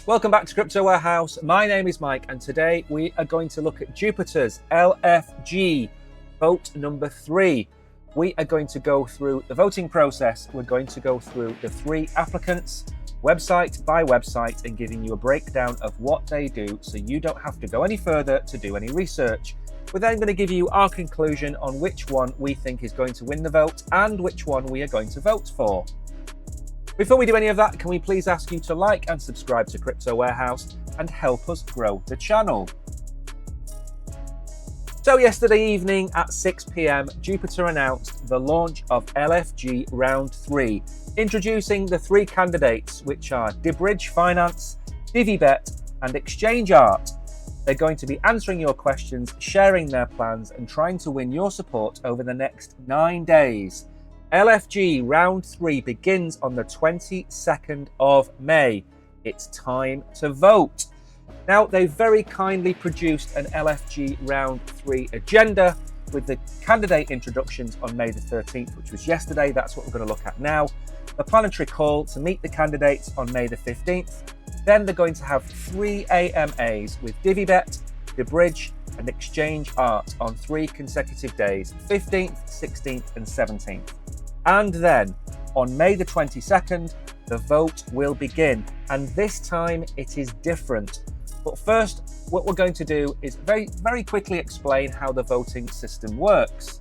Welcome back to Crypto Warehouse. My name is Mike, and today we are going to look at Jupiter's LFG vote number 3. We are going to go through the voting process. We're going to go through the 3 applicants, website by website, and giving you a breakdown of what they do so you don't have to go any further to do any research. We're then going to give you our conclusion on which one we think is going to win the vote and which one we are going to vote for. Before we do any of that, can we please ask you to like and subscribe to Crypto Warehouse and help us grow the channel? So yesterday evening at 6 p.m, Jupiter announced the launch of LFG Round 3, introducing the 3 candidates, which are deBridge Finance, Divvy and Exchange Art. They're going to be answering your questions, sharing their plans, and trying to win your support over the next 9 days. LFG Round 3 begins on the 22nd of May. It's time to vote. Now, they very kindly produced an LFG Round 3 agenda with the candidate introductions on May the 13th, which was yesterday. That's what we're going to look at now. The planetary call to meet the candidates on May the 15th. Then they're going to have 3 AMAs with Divvy, deBridge and Exchange Art on 3 consecutive days, 15th, 16th and 17th. And then on May the 22nd, the vote will begin. And this time it is different. But first, what we're going to do is very quickly explain how the voting system works.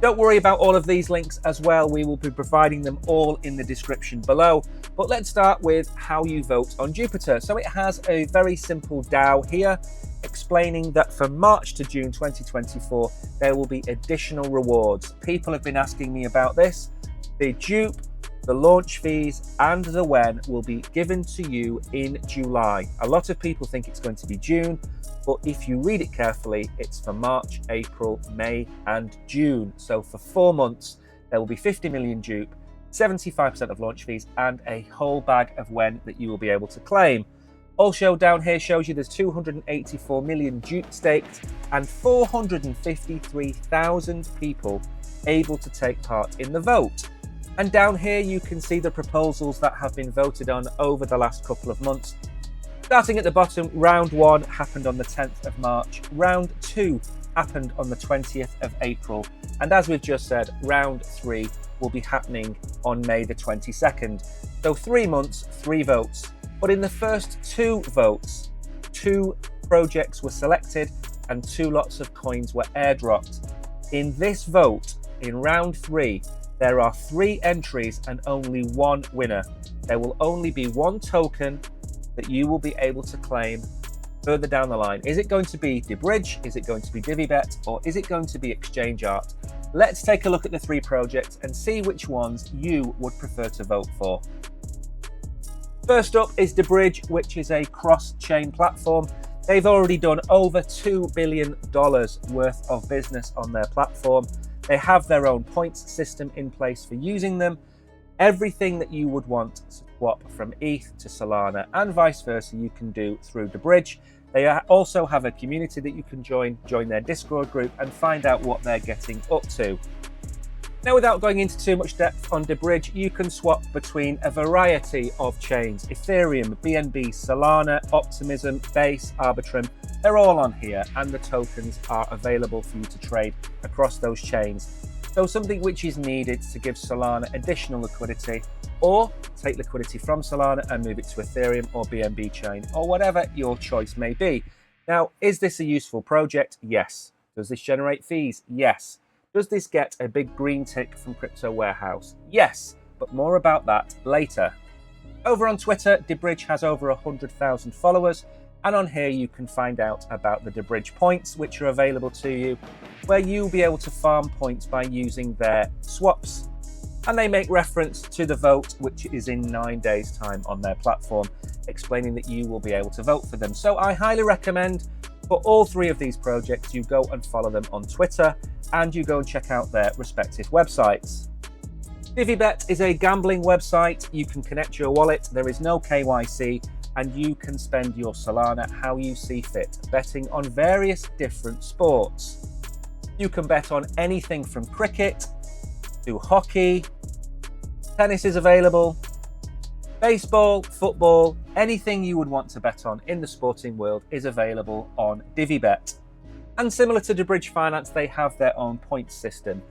Don't worry about all of these links as well. We will be providing them all in the description below. But let's start with how you vote on Jupiter. So it has a very simple DAO here, explaining that from March to June 2024, there will be additional rewards. People have been asking me about this. The dupe, the launch fees, and the when will be given to you in July. A lot of people think it's going to be June, but if you read it carefully, it's for March, April, May, and June. So for 4 months, there will be 50 million dupe, 75% of launch fees, and a whole bag of when that you will be able to claim. Also down here shows you there's 284 million dupe staked and 453,000 people able to take part in the vote. And down here you can see the proposals that have been voted on over the last couple of months. Starting at the bottom, round 1 happened on the 10th of March, round 2 happened on the 20th of April, and as we've just said, round 3 will be happening on May the 22nd. So 3 months, 3 votes. But in the first 2 votes, 2 projects were selected and 2 lots of coins were airdropped. In this vote, in round 3, there are 3 entries and only 1 winner. There will only be 1 token that you will be able to claim further down the line. Is it going to be deBridge? Is it going to be Divvy, or is it going to be Exchange Art? Let's take a look at the 3 projects and see which ones you would prefer to vote for. First up is deBridge, which is a cross-chain platform. They've already done over $2 billion worth of business on their platform. They have their own points system in place for using them. Everything that you would want to swap from ETH to Solana and vice versa, you can do through deBridge. They also have a community that you can join their Discord group and find out what they're getting up to. Now, without going into too much depth on deBridge, you can swap between a variety of chains: Ethereum, BNB, Solana, Optimism, Base, Arbitrum. They're all on here, and the tokens are available for you to trade across those chains. So something which is needed to give Solana additional liquidity, or take liquidity from Solana and move it to Ethereum or BNB chain, or whatever your choice may be. Now, is this a useful project? Yes. Does this generate fees? Yes. Does this get a big green tick from Crypto Warehouse? Yes, but more about that later. Over on Twitter, deBridge has over 100,000 followers, and on here you can find out about the deBridge points, which are available to you, where you'll be able to farm points by using their swaps. And they make reference to the vote, which is in 9 days' time on their platform, explaining that you will be able to vote for them. So I highly recommend for all 3 of these projects, you go and follow them on Twitter, and you go and check out their respective websites. Divvy is a gambling website. You can connect your wallet, there is no KYC, and you can spend your Solana how you see fit, betting on various different sports. You can bet on anything from cricket to hockey. Tennis is available. Baseball, football, anything you would want to bet on in the sporting world is available on DiviBet. And similar to deBridge Finance, they have their own points system.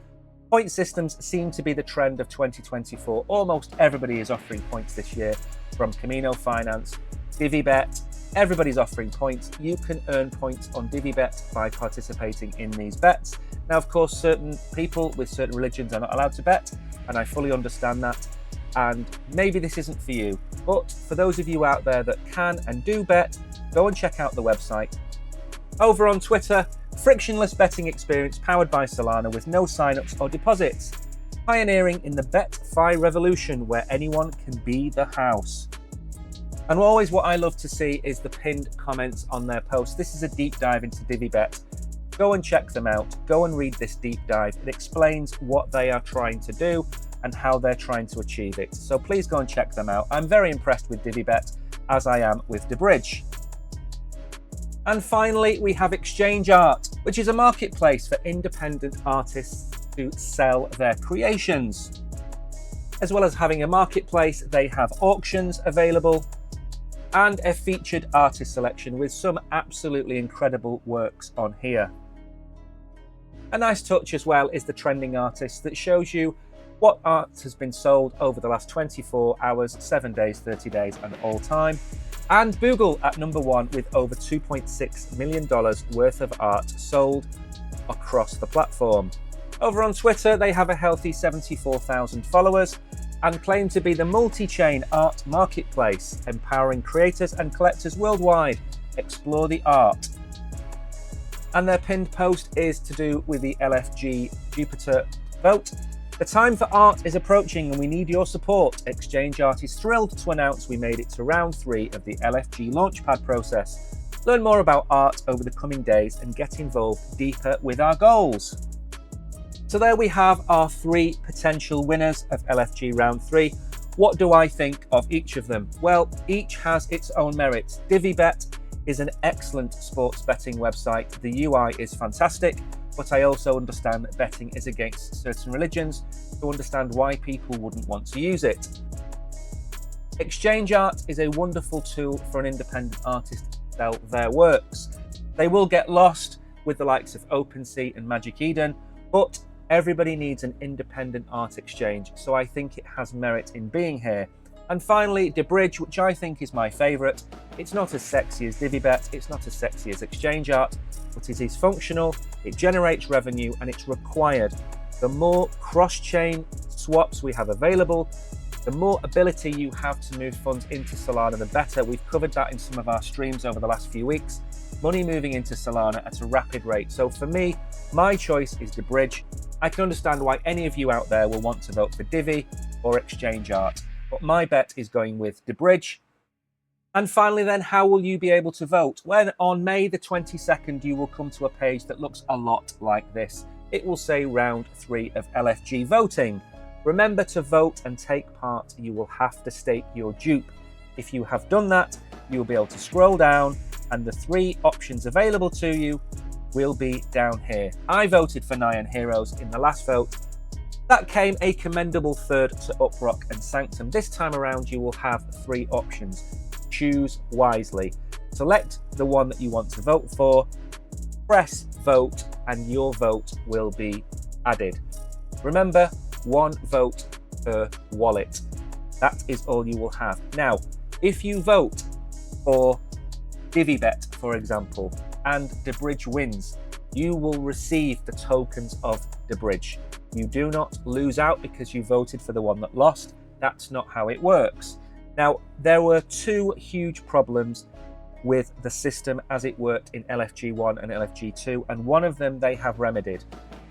Point systems seem to be the trend of 2024. Almost everybody is offering points this year, from Camino Finance, DiviBet. Everybody's offering points. You can earn points on DiviBet by participating in these bets. Now, of course, certain people with certain religions are not allowed to bet, and I fully understand that. And maybe this isn't for you, but for those of you out there that can and do bet, go and check out the website. Over on Twitter, frictionless betting experience powered by Solana with no signups or deposits. Pioneering in the BetFi revolution where anyone can be the house. And always what I love to see is the pinned comments on their posts. This is a deep dive into DiviBet. Go and check them out. Go and read this deep dive. It explains what they are trying to do and how they're trying to achieve it. So please go and check them out. I'm very impressed with DiviBet, as I am with deBridge. And finally, we have Exchange Art, which is a marketplace for independent artists to sell their creations. As well as having a marketplace, they have auctions available and a featured artist selection with some absolutely incredible works on here. A nice touch as well is the trending artists that shows you what art has been sold over the last 24 hours, 7 days, 30 days, and all time. And Google at number one with over $2.6 million worth of art sold across the platform. Over on Twitter, they have a healthy 74,000 followers and claim to be the multi-chain art marketplace, empowering creators and collectors worldwide. Explore the art. And their pinned post is to do with the LFG Jupiter vote. The time for art is approaching and we need your support. Exchange Art is thrilled to announce we made it to round 3 of the LFG Launchpad process. Learn more about art over the coming days and get involved deeper with our goals. So there we have our 3 potential winners of LFG round 3. What do I think of each of them? Well, each has its own merits. DiviBet is an excellent sports betting website. The UI is fantastic. But I also understand that betting is against certain religions, to understand why people wouldn't want to use it. Exchange Art is a wonderful tool for an independent artist to sell their works. They will get lost with the likes of OpenSea and Magic Eden, but everybody needs an independent art exchange, so I think it has merit in being here. And finally, deBridge, which I think is my favourite. It's not as sexy as DiviBet, it's not as sexy as Exchange Art, but it is functional, it generates revenue, and it's required. The more cross-chain swaps we have available, the more ability you have to move funds into Solana, the better. We've covered that in some of our streams over the last few weeks. Money moving into Solana at a rapid rate. So for me, my choice is deBridge. I can understand why any of you out there will want to vote for Divvy or Exchange Art, but my bet is going with deBridge. And finally then, how will you be able to vote? When on May the 22nd, you will come to a page that looks a lot like this. It will say round 3 of LFG voting. Remember to vote and take part. You will have to stake your dupe. If you have done that, you'll be able to scroll down and the 3 options available to you will be down here. I voted for Nyan Heroes in the last vote. That came a commendable third to Uprock and Sanctum. This time around, you will have 3 options. Choose wisely. Select the one that you want to vote for, press vote, and your vote will be added. Remember, 1 vote per wallet. That is all you will have. Now, if you vote for DiviBet, for example, and deBridge wins, you will receive the tokens of deBridge. You do not lose out because you voted for the one that lost. That's not how it works. Now, there were 2 huge problems with the system as it worked in LFG1 and LFG2, and one of them they have remedied.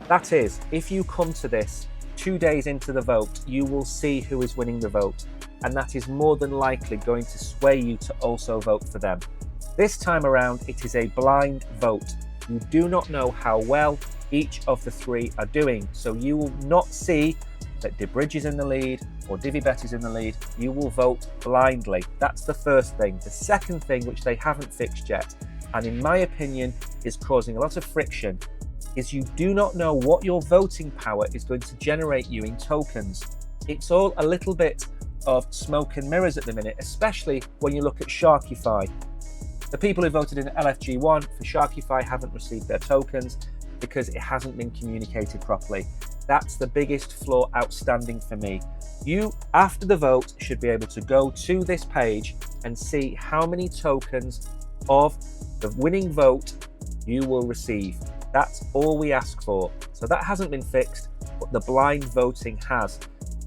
That is, if you come to this 2 days into the vote, you will see who is winning the vote, and that is more than likely going to sway you to also vote for them. This time around, it is a blind vote. You do not know how well each of the 3 are doing, so you will not see that deBridge is in the lead or DiviBet is in the lead. You will vote blindly. That's the first thing. The second thing, which they haven't fixed yet, and in my opinion is causing a lot of friction, is you do not know what your voting power is going to generate you in tokens. It's all a little bit of smoke and mirrors at the minute, especially when you look at Sharkify. The people who voted in LFG1 for Sharkify haven't received their tokens because it hasn't been communicated properly. That's the biggest flaw outstanding for me. You, after the vote, should be able to go to this page and see how many tokens of the winning vote you will receive. That's all we ask for. So that hasn't been fixed, but the blind voting has.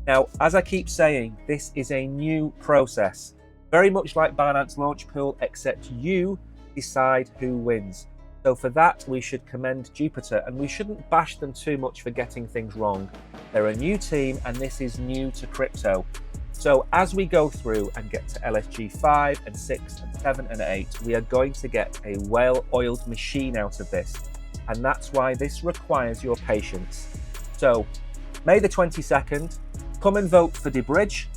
Now, as I keep saying, this is a new process, very much like Binance Launch Pool, except you decide who wins. So for that, we should commend Jupiter, and we shouldn't bash them too much for getting things wrong. They're a new team, and this is new to crypto. So as we go through and get to LFG 5 and 6 and 7 and 8, we are going to get a well-oiled machine out of this. And that's why this requires your patience. So May the 22nd, come and vote for deBridge.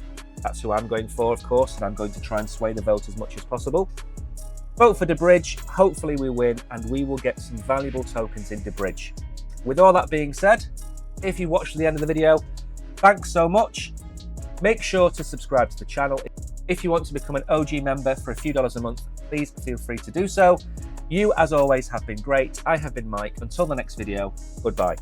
That's who I'm going for, of course, and I'm going to try and sway the vote as much as possible. Vote for deBridge, hopefully we win, and we will get some valuable tokens in deBridge. With all that being said, if you watched to the end of the video, thanks so much. Make sure to subscribe to the channel. If you want to become an OG member for a few dollars a month, please feel free to do so. You, as always, have been great. I have been Mike. Until the next video, goodbye.